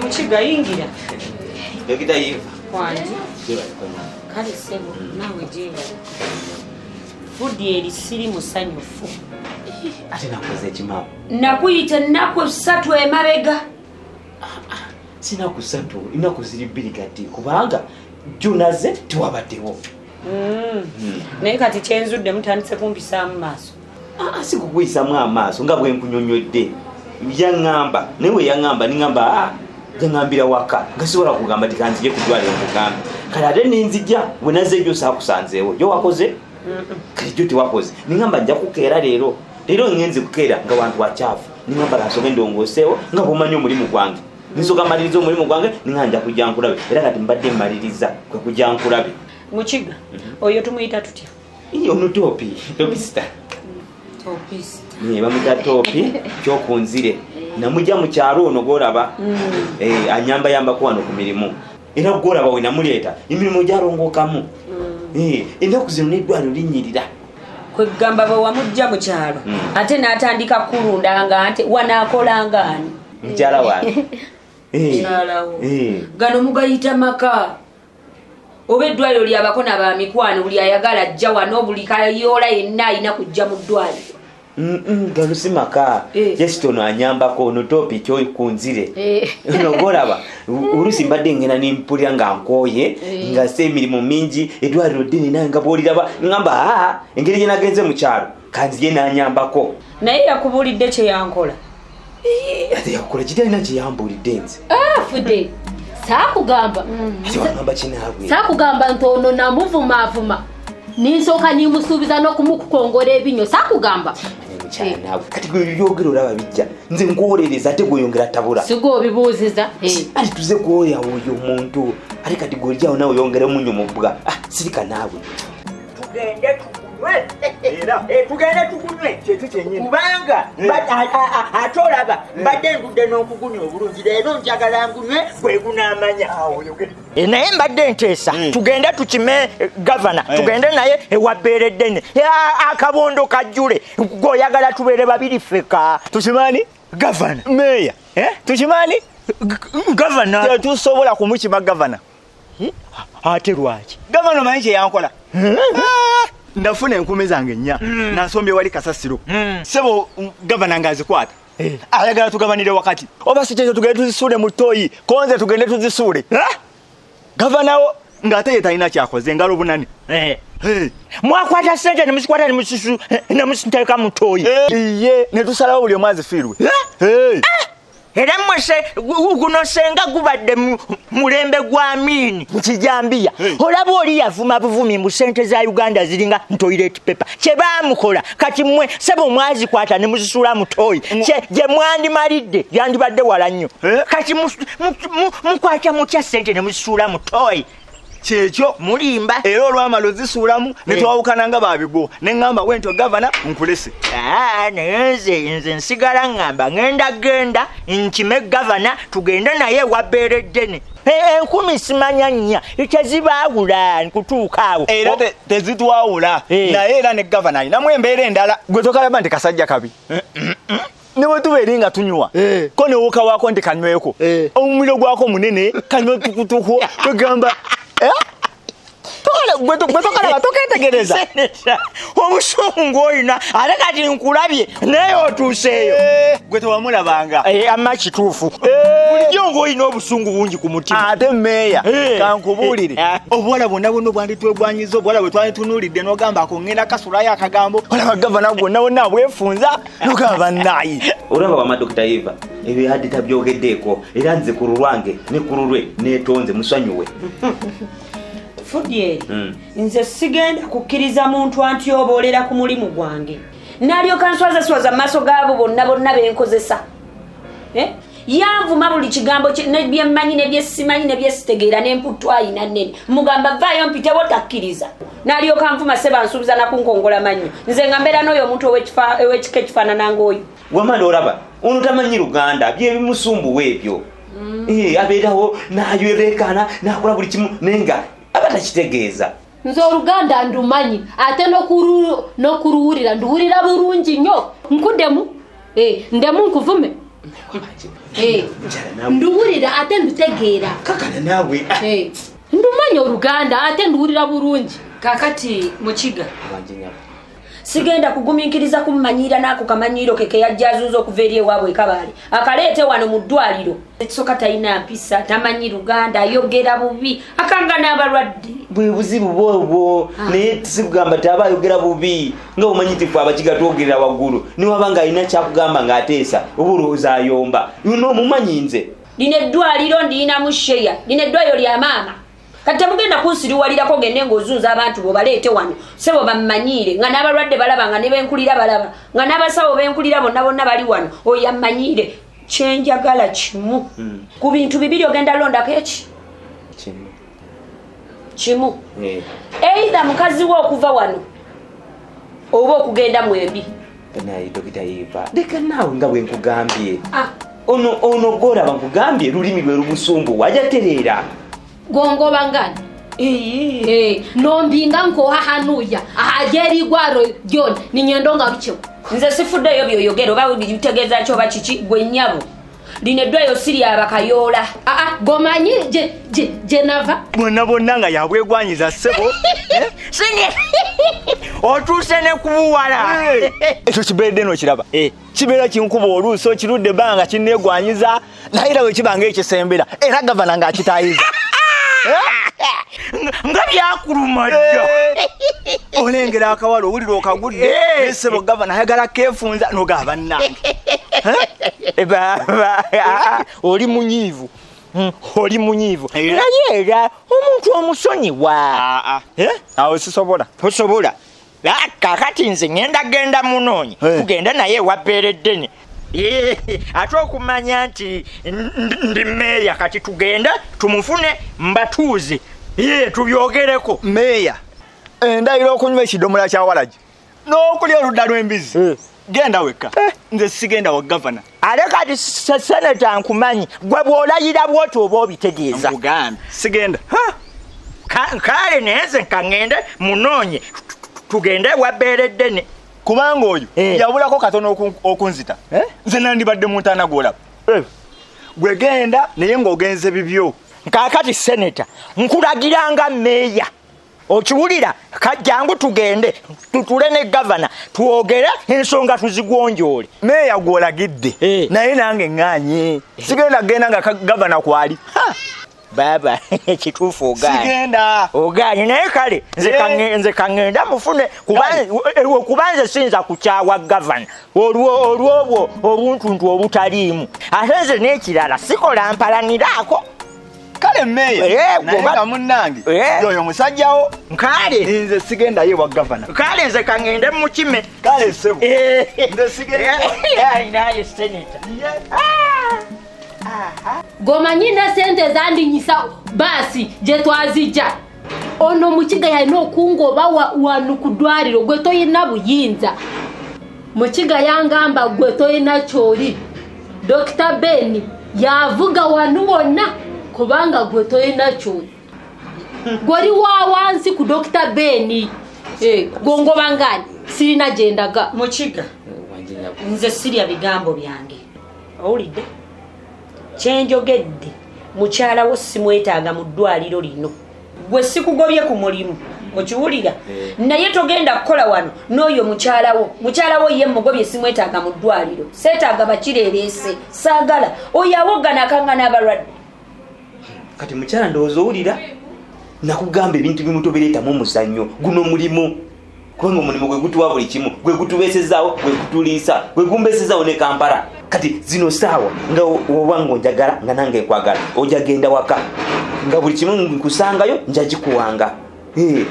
Mukiga yingira. Dokita Eva. Kwanje. Kale sebo nawe jeeba. Fudi eri siri musanyufu. Ate nakoze ekimama. Nakuyita nako 3 emabega. Sina kusatu inaku ziri 2 kati kubanga junaze tiwabatewo. Naye kati kyenzudde mutandise kumpisaamu maaso. Sikukuyisaamu amaaso nga bwe nkunyonnyodde. Yaŋŋamba newe yaŋŋamba niŋŋamba yaŋŋambira waka nga sisobola kugamba tikanzije kudwala enkugambe. Kale ate ninzija bwe nazze ejjo saakusanzeewo. Jo wakoze? Kale jo tiwakoze. Niŋŋamba nja kukeera leero. Leero ngenze kukeera nga wantu wacaafu. Niŋŋamba kansoge ndongooseewo nga bw'omanyi omulimu gwange. Nisoka maliriza omulimu gwange niŋŋanja kujja nkulabe. Era kati mbadde mmaliriza kwe kujja nkulabe. Mukiga oyo tumuyita tutya? Ono topi. Topista. Topista. Bamuta topi kyokunzire. Namujja mu kyalo ono goraba. Anyamba ko wano ku mirimu. Era goraba we namuleeta emirimu gyarongokamu. Ennaku zino n'eddwaliro linnyirira. Kwe gamba bwe wamujja mu kyalo ate n'atandika kulundanga ate wanaakolanga ani? Mukyala wange. Kyalawo. Gano mugayita maka. Oba eddwaliro lyabako n'abamikwano buli ayagala ajja wano buli kayoola yenna alina kujja mu ddwaliro. Gano si maka. Yesitono anyambako ono topi kyokunzire. Nogolaba oluusi mbadde ngenda nimpulira nga nkooye nga se emirimu mingi eddwaliro ddene naye nga bw'oliraba ngamba engeri gye nagenze mu kyalo kanzije n'anyambako. Naye yakubulidde kye yankola? Ate yakukola kitalina kye yambulidde nze. Fude saakugamba. Tiwagamba kinaawe. Saakugamba ntono namuvumaavuma ninsooka nimusuubiza n'okumukukongola ebinyo. Saakugamba. Nawe kati gwe byogero olaba bijja nze nkuwolereza ate gweyongera tabula. Sigoobibuuziza. Ati tuze kuwoya oyo omuntu ate kati gw'ojjawo nawe oyongera munyo mu bbuga. Sirika naawe. Tugende tukunywe. Era tugende tukunywe kyekyo kyennyini. Kubanga ate olaba mbadde ndudde n'okugunywa obulungi leero njagala ngunywe gwe gunaamanya. Naye mbadde nteesa tugende tukime gavana tugende naye ewabbeereddene akabondo kajjule gw'oyagala tubeere babiri ffeka. Tukimanyi gavana meeya tukimanyi gavana tetusobola kumukima gavana. Ate lwaki gavana omanyi kye yankola? Ndafuna enkumi zange nnya nasombye wali kasasiro sebo gavana ngazikwata ayagala tugabanire wakati oba si kyekyo tugende tuzisuule mu ttooyi konze tugende tuzisuule gavana wo ng'ate ye talina kyakoze ngalo bunani. Mwakwata ssente nemusikwata nemusiteeka mu ttooyi iye ne tusalawo buli omu azifiirwe. Era mwese guno senga gubadde mulembe gwa Amini mukijambiya olaba oli yavuma buvumi mu ssente za Uganda ziringa toilet paper kye baamukola kati mmwe sebo mwazikwata ne muzisula mu ttooyi gye mwandimalidde yandibadde wala nnyo kati mukwata mutya ssente ne muzisula mu ttooyi kyekyo mulimba era olwamala ozisuulamu ne twawukana nga babigo ne ŋŋamba wento gavana nkulese. Naye nze nsigala ŋŋamba genda nkime gavana tugende naye wabbeereddene. Enkumi simanya nnya tezibaawula nkutuuka awo. Era tezitwawula naye era ne gavana alinamu embeera endala gwe tokalaba nti kasajja kabi. Ne bwe tubeeri nga tunywa ko newuka waako nti kanyweko omumiro gwako munene kanywe tukutuku tugamba Gwetokalaba toketegereza obusungu oyina ate kati nkulabye naye otuuseeyo gwe tewamulabanga amma kituufu bulijjo ng'olina obusungu bungi ku mutima. Ate meeya kankubuulire obuwala bwonna bwonna bwanditwegwanyiza obuwala bwe twanditunuulidde n'ogamba ako ŋŋenda kasulayo akagambo olaba gavana bwonna bwonna abwefunza n'ogamba bannaayi. Olaba wama Dr. Eva ebyo yadde tabyogeddeeko era nze ku lulwange ne ku lulwe neetonze musanyuwe. Fudye nze sigenda kukkiriza muntu antyoboolera ku mulimu gwange nalyoka nswaza maaso gaabo bonna benkozesa. Yanvuma buli kigambo byemmanyi ne byesimanyi ne byesitegeera n'emputtu ayina nnene mugamba vaayo mpitewo takkiriza nalyoka nvuma seba nsuubiza nakunkongola mannyo nze nga mbeera n'oyo omuntu ow'ekika ekifaanana ng'oyo. Wamala olaba ono tamanyi Luganda byebimusumbuwa ebyo. Abeerawo n'ayoleekaana n'akola buli kimu naye nga abatakitegeeza. Nze Oluganda ndumanyi ate n'okuruwulira nduwulira bulungi nnyo nkuddemu ndemu nkuvume nduwulira ate ndutegeera kakana nawe ndumanya Oluganda ate nduwulira bulungi kakati Mukiga sigenda kugumiikiriza kummanyira n'ako kamanyiro keke yajja azuuza okuva eri ewaabwe Kabaale akaleete wano mu ddwaliro ekisoka talina mpisa tamanyi Luganda ayogera bubi akanga n'abalwadde bwe buzibu bwobwo naye tisikugamba ti aba ayogera bubi nga bumanyitifu abakiga twogerera waggulu niwaba alina kyakugamba ng'ateesa oba olowooza ayomba yuno omumanyi nze lino eddwaliro ndiyinamu sheya lino eddwaliro lya maama kati temugenda kunsiriwalirako gende ng'ozunza abantu bobaleete wano sebo bammanyire nga n'abalwadde balaba nga ne benkulira balaba nga n'abasawo benkulira bonna bali wano oyo ammanyire kyenjagala kimu ku bintu bibiri ogenda londako eki kimu eitha mukazi we okuva wano oba okugenda mwembi naye Dokita Eva leka naawe nga bwe nkugambye ono gw'olaba nkugambye lulimi lwe lubusumbu wajatereera gongoba ngani nombinga nkohahanuya ajeri gwaro John ninyendo nga bichewo nze sifuddeyo byoyogero oba bitegeeza kyo oba kiki gwe nnyabo lino eddwaliro siri abakayoola gomanyi je nava bonna nga yabwegwanyiza ssebo otuuse ne kubuwala ekyo kibeeredde n'okiraba kibeera kinkuba oluusi okirudde ebbanga nga kinneegwanyiza naye era bwe kibanga ekisembera era gavana ng'akitaayiza nga byakuluma dda olengera akawala owulira okagudde nesebo gavana ayagala keefunza nogaba nnange oli munyiivu naye era omuntu omusonyiwa awo sisobola tosobola kakati nze genda munoonye tugenda naye ewabbeereddene ate okumanya nti ndi meeya kati tugenda tumufune mbatuuze tubyogereko meeya endayira okunywa ekidomola kya walagi n'okulya oludda lw'embizi genda wekka nze sigenda wa gavana ate kati seneta nkumanyi gwe bw'olayira bwoti oba obitegeeza nkugambye sigenda kale naye nze nkangende munoonye tugende wabbeereddene kubanga oyo yabulako katono okunzita nze nandibadde mu ntaana gw'olaba gwe genda naye ng'ogenze bibyo kakati seneta nkulagiranga meeya okiwulira kajjangu tugende tutule ne gavana twogere ensonga tuzigwonjoole meeya gw'olagidde naye nange ŋŋaanye sigenda genda nga gavana kwali baba ekituufu ogaanye naye kale nze kaŋŋenda mufune kuba nze siyinza kukyawa gavana olwobwo obuntuntu obutaliimu ate nze n'ekirala sikola mpalaniraako kale meeya naye nga munnange oyo musajjawo nkale nze sigenda ye wa gavana kale nze kaŋŋende mukime kale sebo nze sigenda naye seneta gomanyi ne sente zandinyisa basi gye twazijja ono Mukiga yalina okungoba wano ku ddwaliro gwe toyina buyinza Mukiga yangamba gwe toyina kyoli Dr. Ben yavuga wano wonna kubanga gwe toyina kyoli gwoli wa wansi ku Dr. Ben gongoba ngani sirina gyendaga Mukiga nze sirya bigambo byange owulidde kyenjogedde mukyala wo simwetaaga mu ddwaliro lino gwe sikugobye ku mulimu okiwulira naye togenda kukola wano n'oyo mukyala wo ye mugobye simwetaaga mu ddwaliro seetaaga bakireereese saagala oyo awoggana akanga n'abalwadde kati mukyala ndowooza owulira nakugamba ebintu bimu tobireetamu omuzannyo guno mulimu kubanga omulimu gwe gutuwa buli kimu gwe gutubeesezaawo gwe gutuliisa gwe gumbeesezaawo ne Kampala kati zino saawa nga oba ng'onjagala nga nange nkwagala ojja genda waka nga buli kimu nkusangayo nja gikuwanga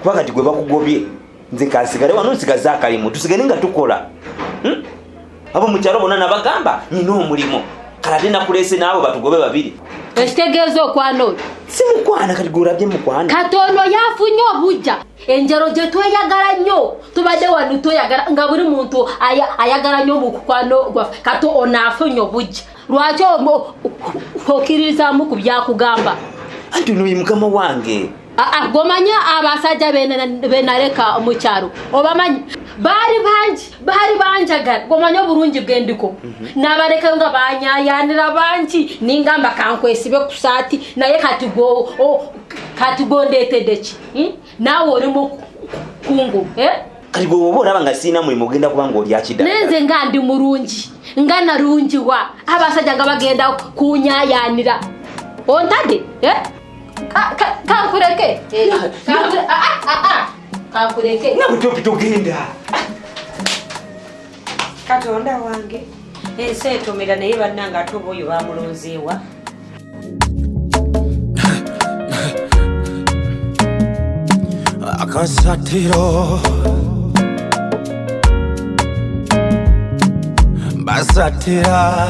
kuba kati gwe bakugobye nze kasigale wano nsigaza akalimu tusigale nga tukola abo mukyalo bonna nabagamba nyina omulimu kale ate nakuleese naabo batugobe babiri ekitegeeza okwana simukwana kati gwolabye mukwana katono yafunye obujja enjero gye tweyagala nnyo tubadde wano tweyagala nga buli muntu ayagala nnyo mukukwano gwaffe kato onaafunye obujja lwaki okkirizaamu ku byakugamba anti ono ye mukama wange gomanya abasajja benaleka mu kyalo obamanyi bari banjagala gomanya burungi bwendiko nabareka nga banyayanira banji ningamba kankwesibe kusati naye kati go ndetedeki nawe orimo kungu kati gwe oba olaba nga sina mulimu ogenda kubanga oli akidala nenze nga ndi mulungi nga narungiwa abasajja nga bagenda kunyayanira ontade kankureke kankureke nabutopi togenda Katonda wange ensi etomera naye bannanga ate oba oyo bamulonzeewa AKASATTIRO basatira